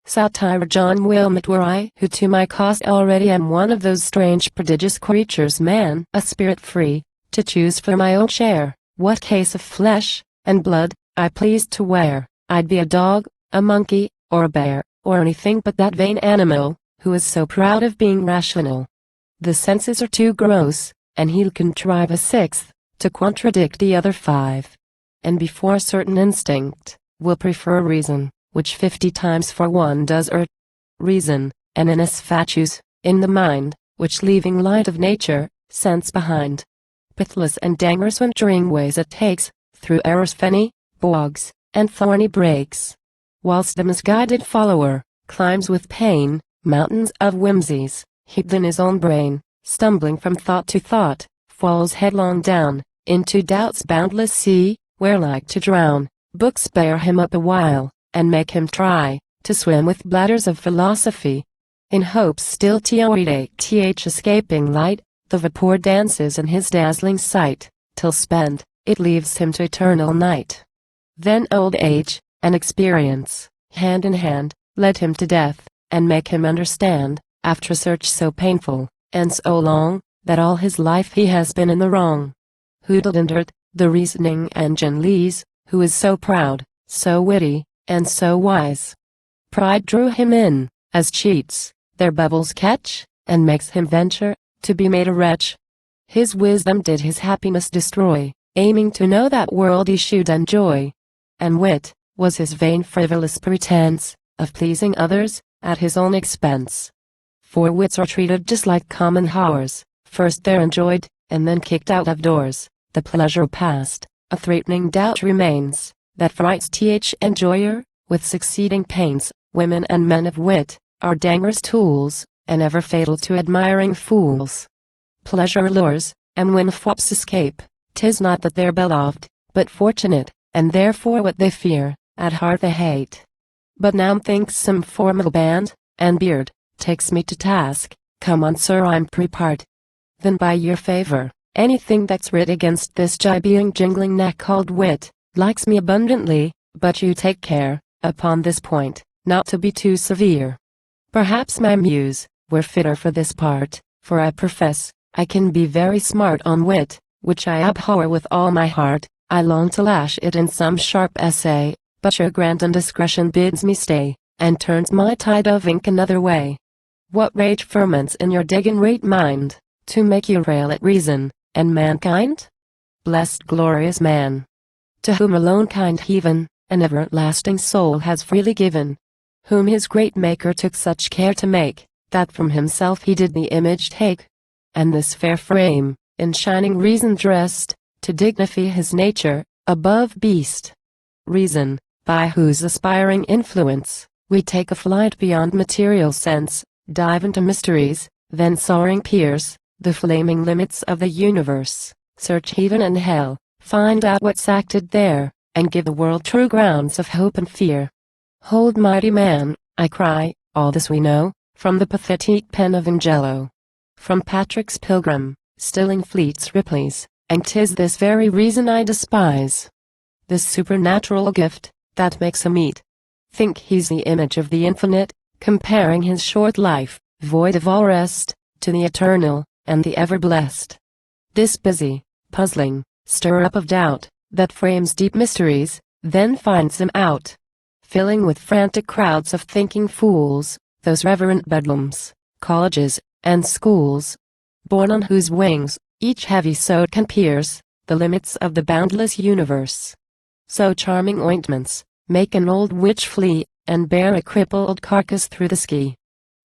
Satyr John Wilmot were I, who to my cost already am one of those strange prodigious creatures man, a spirit free, to choose for my own share, what case of flesh and blood I pleased to wear. I'd be a dog, a monkey, or a bear, or anything but that vain animal, who is so proud of being rational. The senses are too gross, and he'll contrive a sixth, to contradict the other five. And before certain instinct, will prefer reason, which 50 times for one does err. Reason, and inus fatus, in the mind, which leaving light of nature, sense behind. Pithless and dangerous wintering ways it takes, through errors fenny, bogs, and thorny brakes. Whilst the misguided follower, climbs with pain, mountains of whimsies, heaped in his own brain, stumbling from thought to thought, falls headlong down, into doubt's boundless sea, where like to drown, books bear him up a while, and make him try, to swim with bladders of philosophy. In hopes still th escaping light, the vapor dances in his dazzling sight, till spent, it leaves him to eternal night. Then old age, and experience, hand in hand, led him to death, and make him understand, after a search so painful, and so long, that all his life he has been in the wrong. Who'd entered, the reasoning engine lees, who is so proud, so witty, and so wise. Pride drew him in, as cheats their bubbles catch, and makes him venture, to be made a wretch. His wisdom did his happiness destroy, aiming to know that world he should enjoy. And wit, was his vain frivolous pretense, of pleasing others, at his own expense. For wits are treated just like common whores, first they're enjoyed, and then kicked out of doors. The pleasure past, a threatening doubt remains, that frights th enjoyer, with succeeding pains. Women and men of wit, are dangerous tools, and ever fatal to admiring fools. Pleasure lures, and when fops escape, 'tis not that they're beloved, but fortunate, and therefore what they fear, at heart they hate. But now thinks some formidable band, and beard, takes me to task. Come on sir, I'm prepared. Then by your favor, anything that's writ against this jibbing jingling neck called wit, likes me abundantly, but you take care, upon this point, not to be too severe. Perhaps my muse were fitter for this part, for I profess, I can be very smart on wit, which I abhor with all my heart. I long to lash it in some sharp essay, but your grand indiscretion bids me stay, and turns my tide of ink another way. What rage ferments in your degenerate mind, to make you rail at reason, and mankind? Blessed glorious man, to whom alone kind heaven, an everlasting soul has freely given, whom his great Maker took such care to make, that from himself he did the image take. And this fair frame, in shining reason dressed, to dignify his nature, above beast. Reason, by whose aspiring influence, we take a flight beyond material sense, dive into mysteries, then soaring pierce, the flaming limits of the universe, search heaven and hell, find out what's acted there, and give the world true grounds of hope and fear. Hold mighty man, I cry, all this we know, from the pathetic pen of Angelo. From Patrick's Pilgrim, stilling fleet's Ripley's, and 'tis this very reason I despise this supernatural gift, that makes him eat. Think he's the image of the infinite, comparing his short life, void of all rest, to the eternal, and the ever-blessed. This busy, puzzling, stir-up of doubt, that frames deep mysteries, then finds them out, filling with frantic crowds of thinking fools, those reverent bedlams, colleges, and schools, born on whose wings, each heavy sword can pierce, the limits of the boundless universe. So charming ointments, make an old witch flee, and bear a crippled carcass through the ski.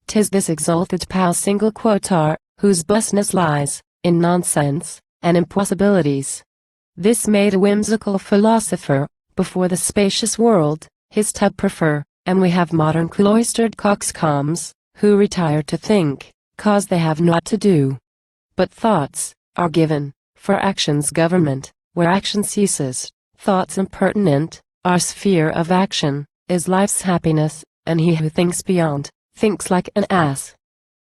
'Tis this exalted pal single quotar, whose blessedness lies, in nonsense, and impossibilities. This made a whimsical philosopher, before the spacious world, his tub prefer, and we have modern cloistered coxcombs, who retire to think, cause they have naught to do. But thoughts, are given, for action's government, where action ceases, thoughts impertinent, our sphere of action, is life's happiness, and he who thinks beyond, thinks like an ass.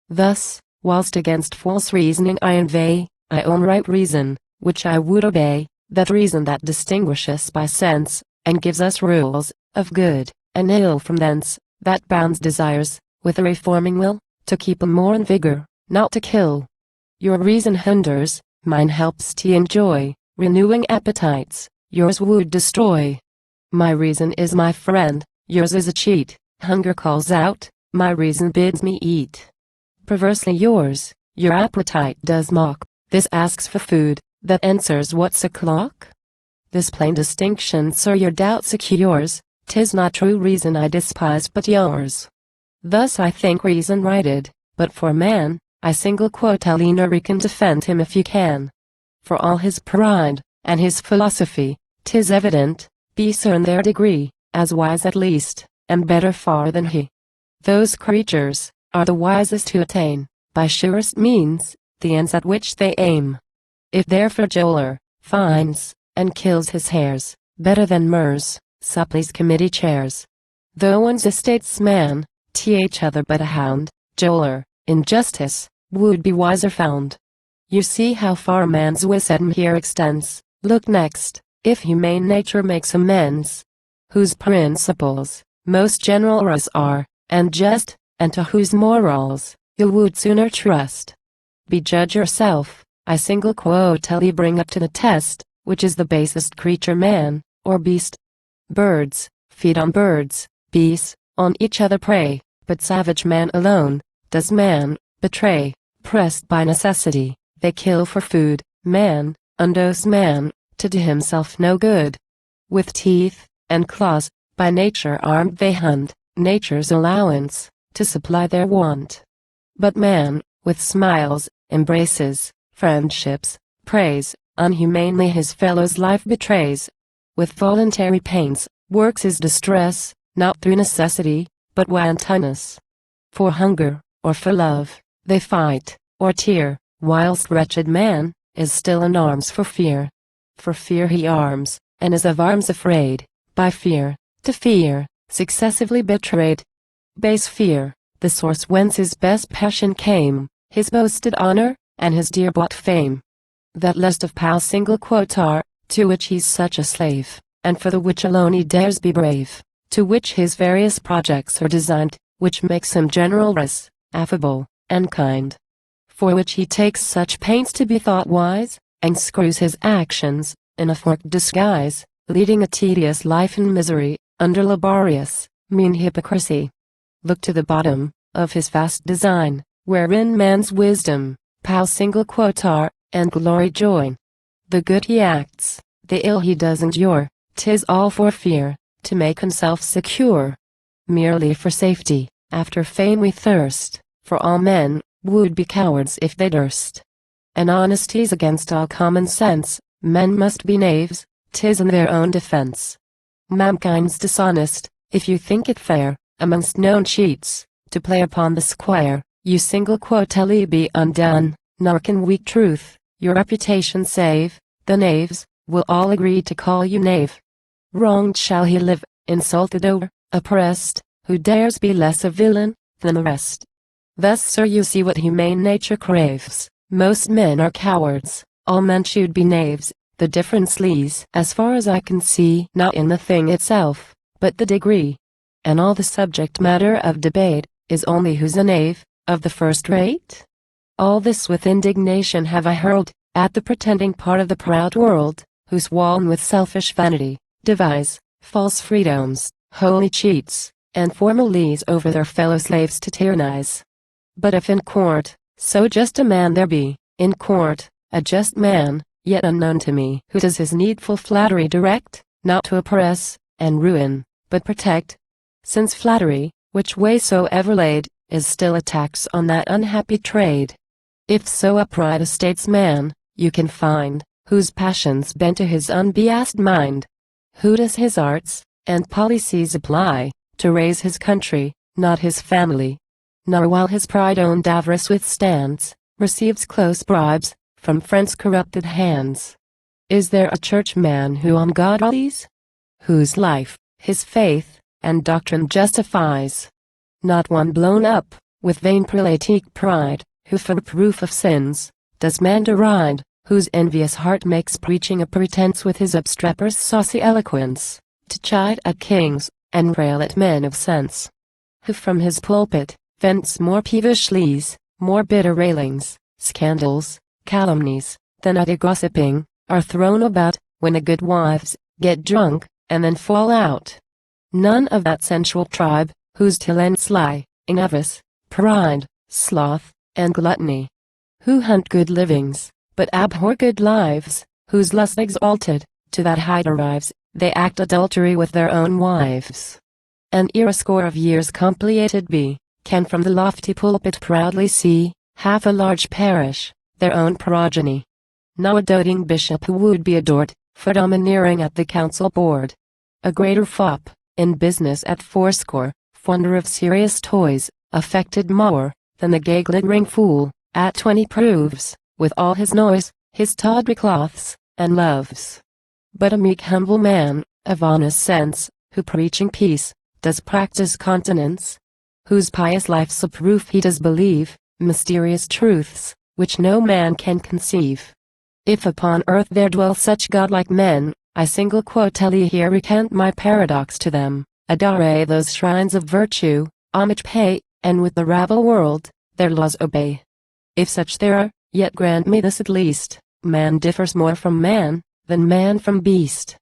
Thus, whilst against false reasoning I inveigh, I own right reason, which I would obey, that reason that distinguishes by sense, and gives us rules, of good, and ill from thence, that bounds desires, with a reforming will, to keep 'em more in vigor, not to kill. Your reason hinders, mine helps to enjoy, renewing appetites, yours would destroy. My reason is my friend, yours is a cheat, hunger calls out, my reason bids me eat. Perversely yours, your appetite does mock, this asks for food, that answers what's o'clock? This plain distinction, sir, your doubt secures, 'tis not true reason I despise but yours. Thus I think reason righted, but for man, I single quote Eleanor can defend him if you can. For all his pride, and his philosophy, 'tis evident, beasts are in their degree, as wise at least, and better far than he. Those creatures, are the wisest who attain, by surest means, the ends at which they aim. If therefore Joler, finds, and kills his hares, better than Mers, Supply's committee chairs. Though one's a statesman, th other but a hound, Joler, in justice, would be wiser found. You see how far man's wisdom here extends, look next, if humane nature makes amends. Whose principles, most generous are, and just, and to whose morals, you would sooner trust. Be judge yourself, I single quote tell you bring up to the test, which is the basest creature man, or beast. Birds, feed on birds, beasts, on each other prey, but savage man alone, does man, betray, pressed by necessity, they kill for food, man, undoes man, to do himself no good. With teeth, and claws, by nature armed they hunt, nature's allowance, to supply their want. But man, with smiles, embraces, friendships, praise, unhumanely his fellow's life betrays. With voluntary pains, works his distress, not through necessity, but wantonness. For hunger, or for love, they fight, or tear, whilst wretched man, is still in arms for fear. For fear he arms, and is of arms afraid, by fear, to fear, successively betrayed. Base fear, the source whence his best passion came, his boasted honor, and his dear-bought fame. That lust of power single quote are, to which he's such a slave, and for the which alone he dares be brave, to which his various projects are designed, which makes him generous, affable, and kind. For which he takes such pains to be thought wise, and screws his actions, in a forked disguise, leading a tedious life in misery, under laborious, mean hypocrisy. Look to the bottom, of his vast design, wherein man's wisdom, power single quote are, and glory join. The good he acts, the ill he does endure, 'tis all for fear, to make himself secure. Merely for safety, after fame we thirst, for all men, would be cowards if they durst. And honesty's against all common sense, men must be knaves, 'tis in their own defense. Mankind's dishonest, if you think it fair, amongst known cheats, to play upon the square, you single quote be undone, nor can weak truth, your reputation save, the knaves, will all agree to call you knave. Wronged shall he live, insulted or, oppressed, who dares be less a villain, than the rest. Thus sir you see what humane nature craves, most men are cowards, all men should be knaves, the difference lies, as far as I can see, not in the thing itself, but the degree. And all the subject matter of debate, is only who's a knave, of the first rate? All this with indignation have I hurled, at the pretending part of the proud world, who swollen with selfish vanity, devise, false freedoms, holy cheats, and formalities over their fellow slaves to tyrannize. But if in court, so just a man there be, in court, a just man, yet unknown to me, who does his needful flattery direct, not to oppress, and ruin, but protect. Since flattery, which way soever laid, is still a tax on that unhappy trade. If so upright a statesman, you can find, whose passions bend to his unbiased mind, who does his arts, and policies apply, to raise his country, not his family. Nor while his pride owned avarice withstands, receives close bribes, from friends' corrupted hands. Is there a churchman who on God relies? Whose life, his faith, and doctrine justifies? Not one blown up, with vain prelatic pride, who for proof of sins, does man deride, whose envious heart makes preaching a pretense with his obstreperous saucy eloquence, to chide at kings, and rail at men of sense. who from his pulpit, vents more peevish lees, more bitter railings, scandals, calumnies, than at a gossiping, are thrown about, when the good wives, get drunk, and then fall out. None of that sensual tribe, whose talents lie, in avarice, pride, sloth, and gluttony. Who hunt good livings, but abhor good lives, whose lust exalted, to that height arrives, they act adultery with their own wives. And ere a score of years compleated be, can from the lofty pulpit proudly see, half a large parish, their own progeny. Now a doting bishop who would be adored, for domineering at the council board. A greater fop, in business at fourscore, fonder of serious toys, affected more, than the gay glittering fool, at 20 proves, with all his noise, his tawdry cloths, and loves. But a meek humble man, of honest sense, who preaching peace, does practice continence, whose pious life's a proof he does believe, mysterious truths, which no man can conceive. If upon earth there dwell such godlike men, I single quotely here recant my paradox to them, adore those shrines of virtue, homage pay, and with the rabble world, their laws obey. If such there are, yet grant me this at least, man differs more from man, than man from beast.